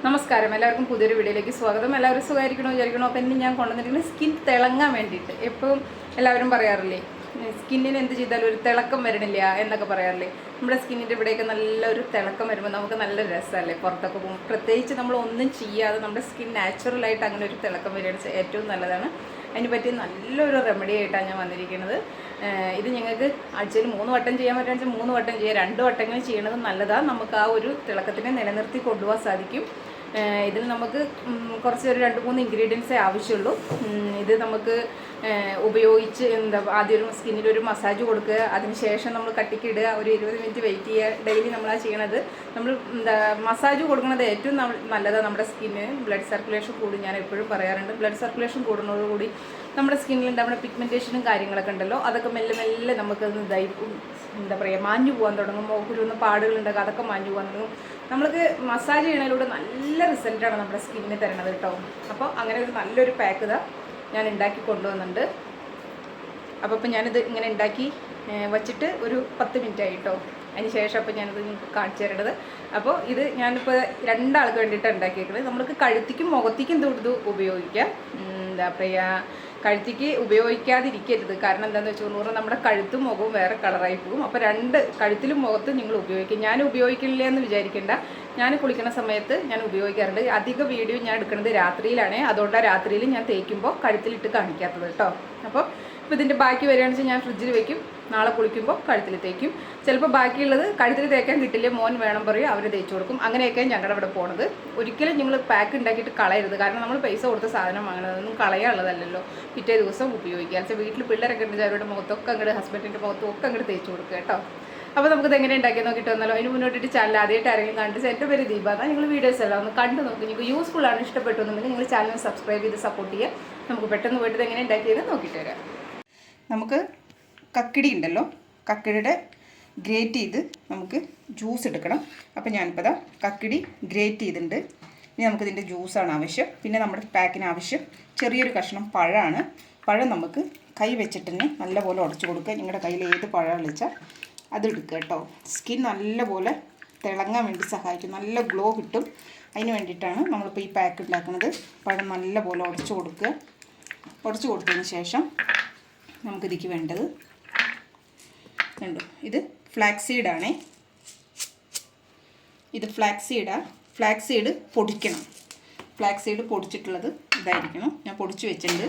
നമസ്കാരം, എല്ലാവർക്കും പുതിയൊരു വീഡിയോയിലേക്ക് സ്വാഗതം. എല്ലാവരും സുഖമായിരിക്കണോ വിചാരിക്കണോ? അപ്പം ഇന്ന് ഞാൻ കൊണ്ടുവന്നിരിക്കുന്നത് സ്കിൻ തിളങ്ങാൻ വേണ്ടിയിട്ട്. എപ്പോഴും എല്ലാവരും പറയാറില്ലേ, സ്കിന്നിന് എന്ത് ചെയ്താലും ഒരു തിളക്കം വരണില്ല എന്നൊക്കെ പറയാറില്ലേ. നമ്മുടെ സ്കിന്നിൻ്റെ ഇവിടെയൊക്കെ നല്ലൊരു തിളക്കം വരുമ്പോൾ നമുക്ക് നല്ല രസമല്ലേ പുറത്തൊക്കെ പോകും. പ്രത്യേകിച്ച് നമ്മൾ ഒന്നും ചെയ്യാതെ നമ്മുടെ സ്കിൻ നാച്ചുറലായിട്ട് അങ്ങനെ ഒരു തിളക്കം വരികയാണ് ഏറ്റവും നല്ലതാണ്. അതിന് പറ്റി നല്ലൊരു റെമഡി ആയിട്ടാണ് ഞാൻ വന്നിരിക്കുന്നത്. ഇത് ഞങ്ങൾക്ക് ആഴ്ചയിൽ 3 വട്ടം ചെയ്യാൻ പറ്റുകയാണെന്ന് വെച്ചാൽ 3 വട്ടം ചെയ്യുക. 2 വട്ടങ്ങൾ ചെയ്യണത് നല്ലതാണ്. നമുക്ക് ആ ഒരു തിളക്കത്തിനെ നിലനിർത്തി കൊണ്ടുപോകാൻ സാധിക്കും. ഇതിൽ നമുക്ക് കുറച്ച് ഒരു 2-3 ഇൻഗ്രീഡിയൻസേ ആവശ്യമുള്ളൂ. ഇത് നമുക്ക് ഉപയോഗിച്ച് ആദ്യം ഒരു സ്കിന്നിലൊരു മസാജ് കൊടുക്കുക, അതിനുശേഷം നമ്മൾ കട്ടിക്കിടുക, ഒരു 20 മിനിറ്റ് വെയിറ്റ് ചെയ്യുക. ഡെയിലി നമ്മളാ ചെയ്യണത്. നമ്മൾ മസാജ് കൊടുക്കുന്നത് ഏറ്റവും നല്ലതാണ് നമ്മുടെ സ്കിന്നിന്. ബ്ലഡ് സർക്കുലേഷൻ കൂടും. ഞാൻ എപ്പോഴും പറയാറുണ്ട്, ബ്ലഡ് സർക്കുലേഷൻ കൂടുന്നതോടുകൂടി നമ്മുടെ സ്കിന്നിലുണ്ടാവുന്ന പിഗ്മെൻറ്റേഷനും കാര്യങ്ങളൊക്കെ ഉണ്ടല്ലോ, അതൊക്കെ മെല്ലെ മെല്ലെ നമുക്ക് മാഞ്ഞു പോകാൻ തുടങ്ങും. കുരുന്ന പാടുകളുണ്ടാകും, അതൊക്കെ മാഞ്ഞു പോകാൻ തുടങ്ങും. നമ്മൾക്ക് മസാജ് ചെയ്യണതിലൂടെ നല്ല റിസൾട്ടാണ് നമ്മുടെ സ്കിന്നിന് തരണത് കേട്ടോ. അപ്പോൾ അങ്ങനെ ഒരു നല്ലൊരു പാക്ക് ഇതാ ഞാൻ ഉണ്ടാക്കി കൊണ്ടുവന്നിട്ടുണ്ട്. അപ്പോൾ ഞാനിത് ഇങ്ങനെ ഉണ്ടാക്കി വച്ചിട്ട് ഒരു 10 മിനിറ്റ് ആയിട്ടോ. അതിന് ശേഷം അപ്പോൾ ഞാനിത് നിങ്ങൾക്ക് കാണിച്ചു തരേണ്ടത്. അപ്പോൾ ഇത് ഞാനിപ്പോൾ 2 ആൾക്ക് വേണ്ടിയിട്ടാണ് ഉണ്ടാക്കിയിരിക്കുന്നത്. നമ്മൾക്ക് കഴുത്തിക്കും മുഖത്തേക്കും ഇത് ഉപയോഗിക്കാം. എന്താ പറയുക, കഴുത്തിക്ക് ഉപയോഗിക്കാതിരിക്കരുത്. കാരണം എന്താണെന്ന് വെച്ചാൽ നമ്മുടെ കഴുത്തും മുഖവും വേറെ കളറായി പോകും. അപ്പോൾ 2 കഴുത്തിലും മുഖത്തും നിങ്ങൾ ഉപയോഗിക്കും. ഞാൻ ഉപയോഗിക്കില്ല എന്ന് വിചാരിക്കേണ്ട. ഞാൻ കുളിക്കുന്ന സമയത്ത് ഞാൻ ഉപയോഗിക്കാറുണ്ട്. അധിക വീഡിയോ ഞാൻ എടുക്കുന്നത് രാത്രിയിലാണ്. അതുകൊണ്ടാണ് രാത്രിയിൽ ഞാൻ തേക്കുമ്പോൾ കഴുത്തിലിട്ട് കാണിക്കാത്തത് കേട്ടോ. അപ്പോൾ ഇതിൻ്റെ ബാക്കി വരികയാണെന്ന് വെച്ചാൽ ഞാൻ ഫ്രിഡ്ജിൽ വെക്കും. നാളെ കുളിക്കുമ്പോൾ കഴുത്തിൽ തേക്കും. ചിലപ്പോൾ ബാക്കിയുള്ളത് കഴുത്തിൽ തേക്കാൻ കിട്ടില്ല, മോൻ വേണം പറയും, അവർ തേച്ച് കൊടുക്കും. അങ്ങനെയൊക്കെ ഞങ്ങളുടെ അവിടെ പോണത്. ഒരിക്കലും നിങ്ങൾ പാക്ക് ഉണ്ടാക്കിയിട്ട് കളയരുത്. കാരണം നമ്മൾ പൈസ കൊടുത്ത സാധനം വാങ്ങണതൊന്നും കളയാനുള്ളതല്ലല്ലോ. പിറ്റേ ദിവസം ഉപയോഗിക്കുക. വെച്ചാൽ വീട്ടിൽ പിള്ളേരൊക്കെ ഉണ്ട്, അവരുടെ മുഖത്തൊക്കെ അങ്ങോട്ട്, ഹസ്ബൻഡിൻ്റെ മുഖത്തും ഒക്കെ അങ്ങോട്ട് തേച്ച് കൊടുക്കുക കേട്ടോ. അപ്പോൾ നമുക്കിത് എങ്ങനെ ഉണ്ടാക്കി നോക്കിയിട്ട് വന്നാലോ. അതിന് മുന്നോട്ടിട്ട് ചാനൽ ആദ്യമായിട്ട് ആരെങ്കിലും കണ്ടിട്ട് എൻ്റെ പേര് ദീപ. എന്നാൽ നിങ്ങൾ വീഡിയോസ് എല്ലാം ഒന്ന് കണ്ടു നോക്കി. നിങ്ങൾക്ക് യൂസ്ഫുൾ ആണ്, ഇഷ്ടപ്പെട്ടു എന്നുണ്ടെങ്കിൽ നിങ്ങൾ ചാനൽ സബ്സ്ക്രൈബ് ചെയ്ത് സപ്പോർട്ട് ചെയ്യുക. നമുക്ക് പെട്ടെന്ന് പോയിട്ട് എങ്ങനെ ഉണ്ടാക്കിയത് നോക്കിയിട്ട് വരാം. നമുക്ക് കക്കിടി ഉണ്ടല്ലോ, കക്കിടിയുടെ ഗ്രേറ്റ് ചെയ്ത് നമുക്ക് ജ്യൂസ് എടുക്കണം. അപ്പോൾ ഞാനിപ്പോൾ ഇതാ കക്കിടി ഗ്രേറ്റ് ചെയ്തിട്ടുണ്ട്. ഇനി നമുക്കിതിൻ്റെ ജ്യൂസാണ് ആവശ്യം. പിന്നെ നമ്മുടെ പാക്കിന് ആവശ്യം ചെറിയൊരു കഷ്ണം പഴമാണ്. പഴം നമുക്ക് കൈ വെച്ചിട്ട് തന്നെ നല്ലപോലെ ഉടച്ചു കൊടുക്കുക. നിങ്ങളുടെ കയ്യിൽ ഏത് പഴമാണ് വെച്ചാൽ അതെടുക്കുക കേട്ടോ. സ്കിൻ നല്ലപോലെ തിളങ്ങാൻ വേണ്ടി സഹായിക്കും, നല്ല ഗ്ലോ കിട്ടും. അതിന് വേണ്ടിയിട്ടാണ് നമ്മളിപ്പോൾ ഈ പാക്ക് ഉണ്ടാക്കുന്നത്. പഴം നല്ലപോലെ ഉടച്ചു കൊടുക്കുക. ഉടച്ചു കൊടുത്തതിന് ശേഷം നമുക്കിതിക്ക് വേണ്ടത് കണ്ടു, ഇത് ഫ്ലാക്സ് സീഡാണേ. ഇത് ഫ്ലാക്സ് സീഡാണ്. ഫ്ലാക്സ് സീഡ് പൊടിക്കണം. ഫ്ലാക്സ് സീഡ് പൊടിച്ചിട്ടുള്ളത് ഇതായിരിക്കണം. ഞാൻ പൊടിച്ച് വെച്ചിട്ടുണ്ട്.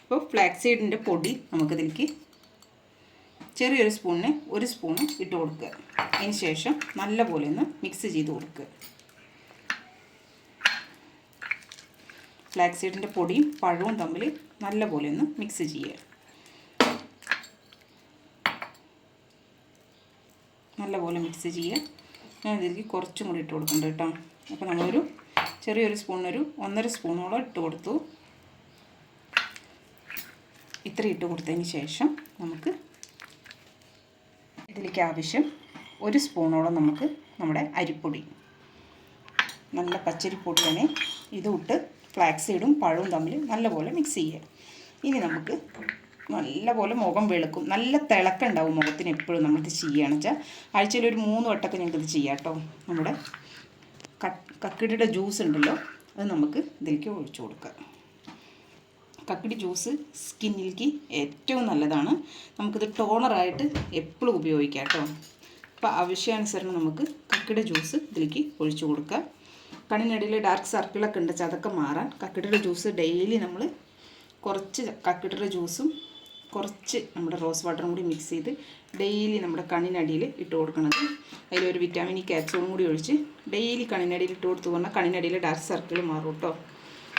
അപ്പോൾ ഫ്ലാക്സ് സീഡിൻ്റെ പൊടി നമുക്കിതിലേക്ക് ചെറിയൊരു സ്പൂണിന് 1 സ്പൂണ് ഇട്ട് കൊടുക്കുക. അതിന് ശേഷം നല്ലപോലെ ഒന്ന് മിക്സ് ചെയ്ത് കൊടുക്കുക. ഫ്ലാക്സ് സീഡിൻ്റെ പൊടിയും പഴവും തമ്മിൽ നല്ലപോലെ ഒന്ന് മിക്സ് ചെയ്യുക. നല്ലപോലെ മിക്സ് ചെയ്യുക. ഞാൻ ഇതിലേക്ക് കുറച്ചും കൂടി ഇട്ട് കൊടുക്കുന്നുണ്ട് കേട്ടോ. അപ്പോൾ നമ്മളൊരു ചെറിയൊരു സ്പൂണിനൊരു 1.5 സ്പൂണോളം ഇട്ട് കൊടുത്തു. ഇത്ര ഇട്ട് കൊടുത്തതിന് ശേഷം നമുക്ക് ഇതിലേക്ക് ആവശ്യം 1 സ്പൂണോളം നമുക്ക് നമ്മുടെ അരിപ്പൊടി, നല്ല പച്ചരിപ്പൊടിയാണ്, ഇതുമിട്ട് ഫ്ലാക്സ് സീഡും പഴവും തമ്മിൽ നല്ലപോലെ മിക്സ് ചെയ്യുക. ഇനി നമുക്ക് നല്ലപോലെ മുഖം വെളുക്കും. നല്ല തിളക്കം ഉണ്ടാവും മുഖത്തിന് എപ്പോഴും നമ്മളിത് ചെയ്യുകയാണെന്ന് വെച്ചാൽ. ആഴ്ചയിൽ ഒരു 3 വട്ടമൊക്കെ ഞങ്ങൾക്കിത് ചെയ്യാം കേട്ടോ. നമ്മുടെ കക്കിടിയുടെ ജ്യൂസ് ഉണ്ടല്ലോ, അത് നമുക്ക് ഇതിലേക്ക് ഒഴിച്ചു കൊടുക്കുക. കക്കിടി ജ്യൂസ് സ്കിന്നിലേക്ക് ഏറ്റവും നല്ലതാണ്. നമുക്കിത് ടോണറായിട്ട് എപ്പോഴും ഉപയോഗിക്കാം കേട്ടോ. അപ്പോൾ ആവശ്യാനുസരണം നമുക്ക് കക്കിടി ജ്യൂസ് ഇതിലേക്ക് ഒഴിച്ചു കൊടുക്കുക. കണ്ണിനടിയിൽ ഡാർക്ക് സർക്കിളൊക്കെ ഉണ്ട്, അതൊക്കെ മാറാൻ കക്കിടിയുടെ ജ്യൂസ് ഡെയിലി നമ്മൾ കുറച്ച് കക്കിടിയുടെ ജ്യൂസും കുറച്ച് നമ്മുടെ റോസ് വാട്ടറും കൂടി മിക്സ് ചെയ്ത് ഡെയിലി നമ്മുടെ കണ്ണിനടിയിൽ ഇട്ട് കൊടുക്കുന്നത്. അതിലൊരു വിറ്റാമിൻ ഇ ക്യാപ്സൂളും കൂടി ഒഴിച്ച് ഡെയിലി കണ്ണിനടിയിൽ ഇട്ട് കൊടുത്തു പറഞ്ഞാൽ കണ്ണിനടിയിൽ ഡാർക്ക് സർക്കിൾ മാറും കേട്ടോ.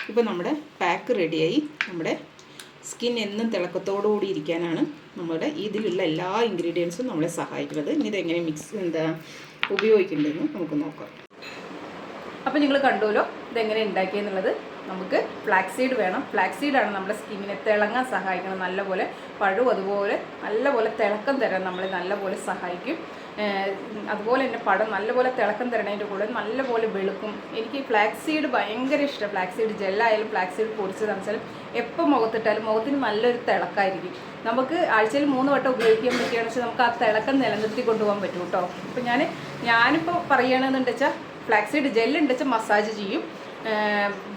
ഇപ്പോൾ നമ്മുടെ പാക്ക് റെഡിയായി. നമ്മുടെ സ്കിൻ എന്നും തിളക്കത്തോടുകൂടി ഇരിക്കാനാണ് നമ്മുടെ ഇതിലുള്ള എല്ലാ ഇൻഗ്രീഡിയൻസും നമ്മളെ സഹായിക്കുന്നത്. ഇനി ഇതെങ്ങനെ ഉപയോഗിക്കേണ്ടതെന്ന് നമുക്ക് നോക്കാം. അപ്പോൾ നിങ്ങൾ കണ്ടുവല്ലോ ഇതെങ്ങനെ ഉണ്ടാക്കിയെന്നുള്ളത്. നമുക്ക് ഫ്ലാക്സ് സീഡ് വേണം. ഫ്ലാക്സ് സീഡാണ് നമ്മുടെ സ്കിന്നിനെ തിളങ്ങാൻ സഹായിക്കുന്നത്. നല്ലപോലെ പഴവും അതുപോലെ നല്ലപോലെ തിളക്കം തരാൻ നമ്മളെ നല്ലപോലെ സഹായിക്കും. അതുപോലെ തന്നെ പഴം നല്ലപോലെ തിളക്കം തരണതിൻ്റെ കൂടെ നല്ലപോലെ വെളുക്കും. എനിക്ക് ഫ്ലാക്സ് സീഡ് ഭയങ്കര ഇഷ്ടം. ഫ്ലാക്സ് സീഡ് ജെല്ലായാലും ഫ്ലാക്സ് സീഡ് പൊടിച്ചതാണെന്ന് വെച്ചാൽ എപ്പോൾ മുഖത്തിട്ടാലും മുഖത്തിന് നല്ലൊരു തിളക്കമായിരിക്കും. നമുക്ക് ആഴ്ചയിൽ 3 വട്ടം ഉപയോഗിക്കാൻ പറ്റുകയാണെന്ന് വെച്ചാൽ നമുക്ക് ആ തിളക്കം നിലനിർത്തി കൊണ്ടുപോകാൻ പറ്റും കേട്ടോ. അപ്പോൾ ഞാനിപ്പോൾ പറയുകയാണെന്നുണ്ട് വെച്ചാൽ ഫ്ലാക്സീഡ് ജെല്ലുണ്ട് വെച്ചാൽ മസാജ് ചെയ്യും.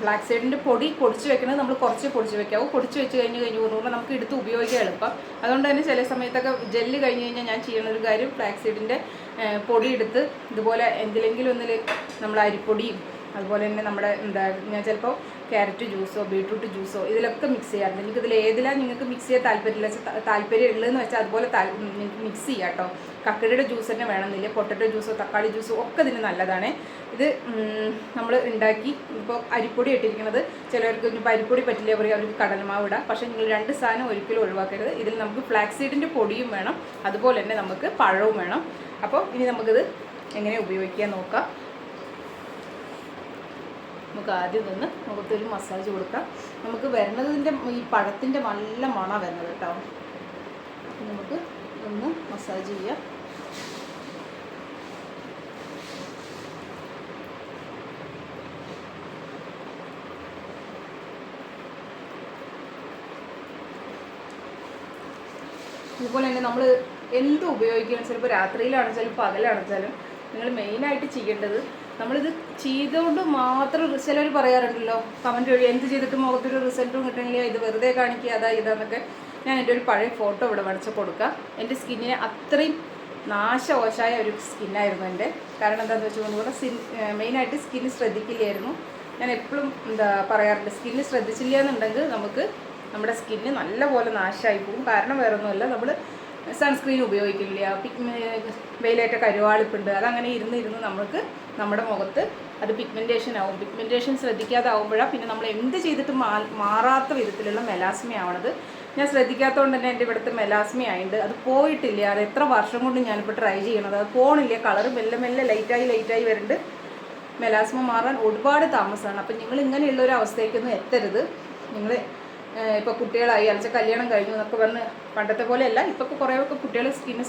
ഫ്ലാക്സീഡിൻ്റെ പൊടി പൊടിച്ച് വെക്കുന്നത് നമ്മൾ കുറച്ച് പൊടിച്ച് വെക്കാവൂ. പൊടിച്ച് വെച്ച് കഴിഞ്ഞ് നമുക്ക് എടുത്ത് ഉപയോഗിക്കാൻ എളുപ്പം. അതുകൊണ്ട് തന്നെ ചില സമയത്തൊക്കെ ജെല്ല് കഴിഞ്ഞ് കഴിഞ്ഞാൽ ഞാൻ ചെയ്യുന്ന ഒരു കാര്യം ഫ്ലാക്സീഡിൻ്റെ പൊടി എടുത്ത് ഇതുപോലെ എന്തിലെങ്കിലും ഒന്നിൽ നമ്മൾ അരിപ്പൊടിയും അതുപോലെ തന്നെ നമ്മുടെ ഞാൻ ചിലപ്പോൾ ക്യാരറ്റ് ജ്യൂസോ ബീട്രൂട്ട് ജ്യൂസോ ഇതിലൊക്കെ മിക്സ് ചെയ്യാറുണ്ട്. നിങ്ങൾക്ക് ഇതിൽ ഏതിലാണ് നിങ്ങൾക്ക് മിക്സ് ചെയ്യാൻ താല്പര്യം ഉള്ളതെന്ന് വെച്ചാൽ അതുപോലെ നിങ്ങൾക്ക് മിക്സ് ചെയ്യാം കേട്ടോ. കക്കടിയുടെ ജ്യൂസ് തന്നെ വേണമെന്നില്ല. പൊട്ടറ്റോ ജ്യൂസോ തക്കാളി ജ്യൂസോ ഒക്കെ ഇതിന് നല്ലതാണ്. ഇത് നമ്മൾ ഉണ്ടാക്കി ഇപ്പോൾ അരിപ്പൊടി ഇട്ടിരിക്കുന്നത് ചിലവർക്ക് ഇപ്പോൾ അരിപ്പൊടി പറ്റില്ല പറയും, അവർക്ക് കടലമാവ് ഇടാം. പക്ഷേ നിങ്ങൾ 2 സാധനം ഒരിക്കലും ഒഴിവാക്കരുത്. ഇതിൽ നമുക്ക് ഫ്ലാക്സീഡിൻ്റെ പൊടിയും വേണം, അതുപോലെ തന്നെ നമുക്ക് പഴവും വേണം. അപ്പോൾ ഇനി നമുക്കിത് എങ്ങനെ ഉപയോഗിക്കാൻ നോക്കാം. നമുക്ക് ആദ്യം നിന്ന് മുഖത്തൊരു മസാജ് കൊടുക്കാം. നമുക്ക് വരുന്നതിൻ്റെ ഈ പഴത്തിൻ്റെ നല്ല മണം വരുന്നത് കേട്ടോ. നമുക്ക് ഒന്ന് മസാജ് ചെയ്യാം. ഇതുപോലെ തന്നെ നമ്മൾ എന്ത് ഉപയോഗിക്കുകയാണ്, ചിലപ്പോൾ രാത്രിയിലാണെച്ചാലും പകലാണെച്ചാലും നിങ്ങൾ മെയിനായിട്ട് ചെയ്യേണ്ടത് നമ്മളിത് ചെയ്തുകൊണ്ട് മാത്രം ചിലർ പറയാറുണ്ടല്ലോ കമൻറ്റ് വഴി, എന്ത് ചെയ്തിട്ട് മുഖത്തൊരു റിസൾട്ടും കിട്ടണില്ല, ഇത് വെറുതെ കാണിക്കുക അതാ ഇതാന്നൊക്കെ. ഞാൻ എൻ്റെ ഒരു പഴയ ഫോട്ടോ ഇവിടെ വരച്ച് കൊടുക്കാം. എൻ്റെ സ്കിന്നിനെ അത്രയും നാശവശായ ഒരു സ്കിന്നായിരുന്നു എൻ്റെ. കാരണം എന്താണെന്ന് വെച്ചുകൊണ്ട് മെയിനായിട്ട് സ്കിന്ന് ശ്രദ്ധിക്കില്ലായിരുന്നു. ഞാൻ എപ്പോഴും പറയാറുണ്ട്, സ്കിന്ന് ശ്രദ്ധിച്ചില്ല എന്നുണ്ടെങ്കിൽ നമുക്ക് നമ്മുടെ സ്കിന്ന് നല്ലപോലെ നാശമായി പോകും. കാരണം വേറൊന്നുമല്ല, നമ്മൾ സൺസ്ക്രീൻ ഉപയോഗിക്കില്ല, വെയിലേറ്റ കരുവാളിപ്പുണ്ട്, അതങ്ങനെ ഇരുന്ന് നമുക്ക് നമ്മുടെ മുഖത്ത് അത് പിഗ്മെൻറ്റേഷൻ ആവും. പിഗ്മെൻറ്റേഷൻ ശ്രദ്ധിക്കാതെ ആവുമ്പോഴാണ് പിന്നെ നമ്മൾ എന്ത് ചെയ്തിട്ട് മാറാത്ത വിധത്തിലുള്ള മെലാസ്മ ആവണത്. ഞാൻ ശ്രദ്ധിക്കാത്തതുകൊണ്ട് തന്നെ എൻ്റെ ഇവിടുത്തെ മെലാസ്മ ആയിട്ടുണ്ട്. അത് പോയിട്ടില്ല. അത് എത്ര വർഷം കൊണ്ട് ഞാനിപ്പോൾ ട്രൈ ചെയ്യണത്, അത് പോണില്ല. കളറ് മെല്ലെ ലൈറ്റായി വരുന്നുണ്ട്. മെലാസ്മ മാറാൻ ഒരുപാട് താമസമാണ്. അപ്പം നിങ്ങൾ ഇങ്ങനെയുള്ളൊരു അവസ്ഥയ്ക്കൊന്നും എത്തരുത്. നിങ്ങൾ ഇപ്പോൾ കുട്ടികളായി അലച്ച കല്യാണം കഴിഞ്ഞു എന്നൊക്കെ പറഞ്ഞ് പണ്ടത്തെ പോലെയല്ല, ഇപ്പോൾ കുറേയൊക്കെ കുട്ടികൾ സ്കിന്ന്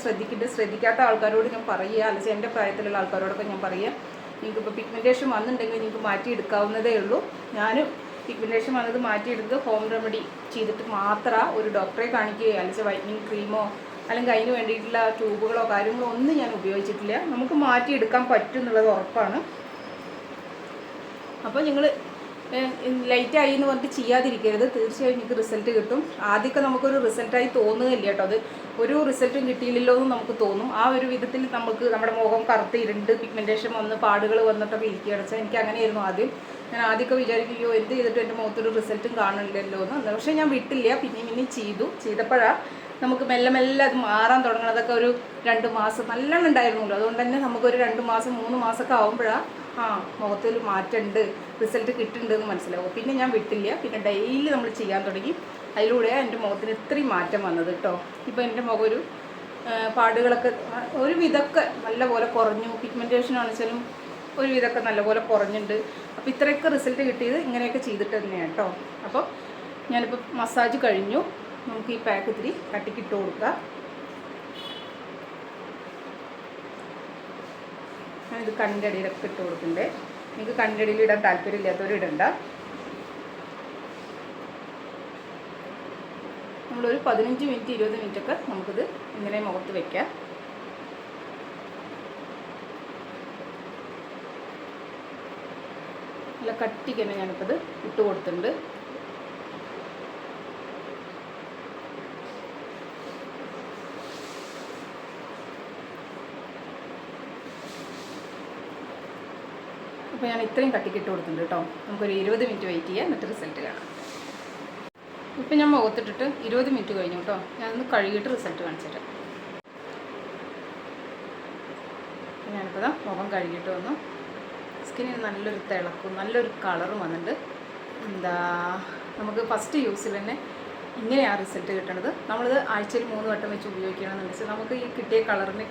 ശ്രദ്ധിക്കാത്ത ആൾക്കാരോട് ഞാൻ പറയുക, അലച്ച എൻ്റെ പ്രായത്തിലുള്ള ആൾക്കാരോടൊക്കെ ഞാൻ പറയുക, നിങ്ങൾക്കിപ്പോൾ പിഗ്മെൻറ്റേഷൻ വന്നിട്ടുണ്ടെങ്കിൽ നിങ്ങൾക്ക് മാറ്റിയെടുക്കാവുന്നതേ ഉള്ളൂ. ഞാനും പിഗ്മെൻറ്റേഷൻ വന്നത് മാറ്റിയെടുത്തത് ഹോം റെമഡി ചെയ്തിട്ട് മാത്രമാണ്. ഒരു ഡോക്ടറെ കാണിക്കുകയോ അലച്ച വൈറ്റനിങ് ക്രീമോ അല്ലെങ്കിൽ അതിന് വേണ്ടിയിട്ടുള്ള ട്യൂബുകളോ കാര്യങ്ങളോ ഒന്നും ഞാൻ ഉപയോഗിച്ചിട്ടില്ല. നമുക്ക് മാറ്റിയെടുക്കാൻ പറ്റും എന്നുള്ളത് ഉറപ്പാണ്. അപ്പോൾ നിങ്ങൾ ലൈറ്റായി എന്ന് പറഞ്ഞിട്ട് ചെയ്യാതിരിക്കരുത്. തീർച്ചയായും നിങ്ങൾക്ക് റിസൾട്ട് കിട്ടും. ആദ്യമൊക്കെ നമുക്കൊരു റിസൾട്ടായി തോന്നുകയില്ല കേട്ടോ. അത് ഒരു റിസൾട്ടും കിട്ടിയില്ലല്ലോ എന്ന് നമുക്ക് തോന്നും. ആ ഒരു വിധത്തിൽ നമുക്ക് നമ്മുടെ മുഖം കറുത്ത് ഇരുണ്ട് പിഗ്മെൻറ്റേഷൻ വന്ന് പാടുകൾ വന്നിട്ടൊക്കെ ഇരിക്കുകയാണ് വെച്ചാൽ എനിക്ക് അങ്ങനെയായിരുന്നു ആദ്യം. ഞാൻ ആദ്യമൊക്കെ വിചാരിക്കുകയോ എന്ത് ചെയ്തിട്ട് എൻ്റെ മുഖത്തൊരു റിസൾട്ടും കാണില്ലല്ലോ എന്ന്. പക്ഷേ ഞാൻ വിട്ടില്ല, പിന്നെയും ചെയ്തപ്പോഴാണ് നമുക്ക് മെല്ലെ അത് മാറാൻ തുടങ്ങണതൊക്കെ. ഒരു 2 മാസം നല്ലോണം ഉണ്ടായിരുന്നല്ലോ. അതുകൊണ്ട് തന്നെ നമുക്കൊരു 2 മാസം 3 മാസമൊക്കെ ആകുമ്പോഴാണ് മുഖത്തിൽ മാറ്റമുണ്ട്, റിസൾട്ട് കിട്ടുന്നുണ്ട് എന്ന് മനസ്സിലാവും. പിന്നെ ഞാൻ വിട്ടില്ല, പിന്നെ ഡെയിലി നമ്മൾ ചെയ്യാൻ തുടങ്ങി. അതിലൂടെയാണ് എൻ്റെ മുഖത്തിന് ഇത്രയും മാറ്റം വന്നത് കേട്ടോ. ഇപ്പോൾ എൻ്റെ മുഖം ഒരു പാടുകളൊക്കെ ഒരു വിധമൊക്കെ നല്ലപോലെ കുറഞ്ഞു. പിഗ്മെൻറ്റേഷൻ ആണെച്ചാലും ഒരു വിധമൊക്കെ നല്ലപോലെ കുറഞ്ഞിട്ടുണ്ട്. അപ്പോൾ ഇത്രയൊക്കെ റിസൾട്ട് കിട്ടിയത് ഇങ്ങനെയൊക്കെ ചെയ്തിട്ട് തന്നെയാണ് കേട്ടോ. അപ്പോൾ ഞാനിപ്പോൾ മസാജ് കഴിഞ്ഞു. നമുക്ക് ഈ പാക്ക് ഇത്തിരി കട്ടിക്കിട്ട് കൊടുക്കാം. ഞാനിത് കണ്ണിൻ്റെ അടിയിലൊക്കെ ഇട്ട് കൊടുക്കണ്ടേ. നിങ്ങൾക്ക് കണ്ണിൻ്റെ അടിയിൽ ഇടാൻ താല്പര്യമില്ലാത്തവരും ഇടണ്ട. നമ്മളൊരു 15 മിനിറ്റ് 20 മിനിറ്റൊക്കെ നമുക്കിത് ഇങ്ങനെ മുഖത്ത് വയ്ക്കാം. നല്ല കട്ടിക്ക് തന്നെ ഞാനിപ്പോൾ ഇത് ഇട്ട് കൊടുത്തിട്ടുണ്ട്. അപ്പോൾ ഞാൻ ഇത്രയും കട്ടിക്കിട്ട് കൊടുത്തിട്ടുണ്ട് കേട്ടോ. നമുക്കൊരു 20 മിനിറ്റ് വെയിറ്റ് ചെയ്യാം, എന്നിട്ട് റിസൾട്ട് കാണാം. ഇപ്പം ഞാൻ മുഖത്തിട്ടിട്ട് 20 മിനിറ്റ് കഴിഞ്ഞു കേട്ടോ. ഞാനൊന്ന് കഴുകിയിട്ട് റിസൾട്ട് കാണിച്ചിട്ട് ഞാനിപ്പോൾ മുഖം കഴുകിയിട്ട് വന്നു. സ്കിന്നിന് നല്ലൊരു തിളക്കും നല്ലൊരു കളറും വന്നിട്ടുണ്ട്. നമുക്ക് ഫസ്റ്റ് യൂസിൽ തന്നെ ഇങ്ങനെയാണ് റിസൾട്ട് കിട്ടുന്നത്. നമ്മളിത് ആഴ്ചയിൽ 3 വട്ടം വെച്ച് ഉപയോഗിക്കുകയാണെന്ന് വെച്ചാൽ നമുക്ക് ഈ കിട്ടിയ കളറിനെ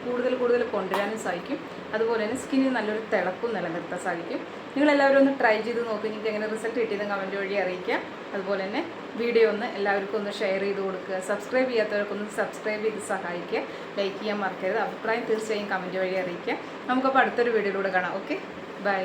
കൂടുതൽ കൊണ്ടുവരാനും സാധിക്കും. അതുപോലെ തന്നെ സ്കിന്നിന് നല്ലൊരു തിളക്കും നിലനിർത്താൻ സാധിക്കും. നിങ്ങളെല്ലാവരും ഒന്ന് ട്രൈ ചെയ്ത് നോക്കി. നിങ്ങൾക്ക് എങ്ങനെ റിസൾട്ട് കിട്ടിയെന്ന് കമൻറ്റ് വഴി അറിയിക്കാം. അതുപോലെ തന്നെ വീഡിയോ ഒന്ന് എല്ലാവർക്കും ഒന്ന് ഷെയർ ചെയ്ത് കൊടുക്കുക. സബ്സ്ക്രൈബ് ചെയ്യാത്തവർക്കൊന്ന് സബ്സ്ക്രൈബ് ചെയ്ത് സഹായിക്കുക. ലൈക്ക് ചെയ്യാൻ മറക്കരുത്. അഭിപ്രായം തീർച്ചയായും കമൻറ്റ് വഴി അറിയിക്കുക. നമുക്കപ്പോൾ അടുത്തൊരു വീഡിയോയിലൂടെ കാണാം. Okay, by.